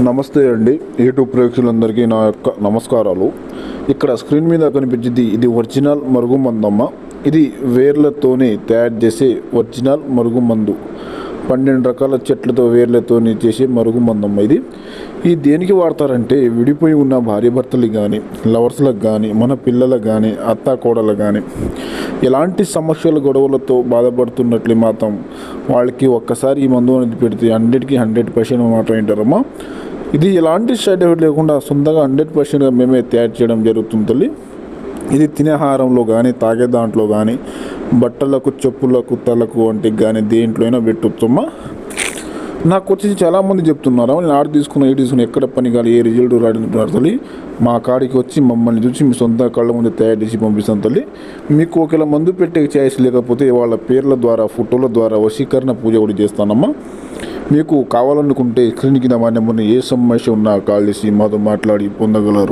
నమస్తే అండి. యూట్యూబ్ ప్రేక్షకులందరికీ నా యొక్క నమస్కారాలు. ఇక్కడ స్క్రీన్ మీద కనిపించింది ఇది ఒరిజినల్ మరుగుమందమ్మ. ఇది వేర్లతోనే తయారు చేసే ఒరిజినల్ మరుగుమందు. 12 రకాల చెట్లతో వేర్లతోనే చేసే మరుగుమందమ్మ. ఇది దేనికి వాడతారంటే విడిపోయి ఉన్న భార్యాభర్తలకు కానీ, లవర్స్లకు కానీ, మన పిల్లలకు కానీ, అత్త కోడలకు కానీ ఎలాంటి సమస్యల గొడవలతో బాధపడుతున్నట్లు మాత్రం వాళ్ళకి ఒక్కసారి ఈ మందు అనేది పెడితే 100కి 100% మాట వింటారమ్మా. ఇది ఎలాంటి సైడ్ ఎఫెక్ట్ లేకుండా సొంతంగా 100%గా మేమే తయారు చేయడం జరుగుతుంది. ఇది తినే ఆహారంలో కానీ, తాగే దాంట్లో కానీ, బట్టలకు, చెప్పులకు, తలకు వంటికి కానీ దేంట్లో అయినా పెట్టొచ్చమ్మా. నాకు వచ్చి చాలామంది చెప్తున్నారు, నేను ఆర్డర్ తీసుకున్న ఎక్కడ పని కానీ ఏ రిజల్ట్ రాడిన తల్లి, మా కాడికి వచ్చి మమ్మల్ని చూసి మీ సొంత కళ్ళ ముందు తయారు చేసి పంపిస్తాను తల్లి. మీకు ఒకవేళ మందు పెట్టే ఛాయిస్ లేకపోతే వాళ్ళ పేర్ల ద్వారా, ఫోటోల ద్వారా వశీకరణ పూజ కూడా చేస్తానమ్మా. మీకు కావాలనుకుంటే స్క్రీన్ కింద మా నెంబర్ని ఏ సమస్య ఉన్నా కాల్ చేసి మాతో మాట్లాడి పొందగలరు.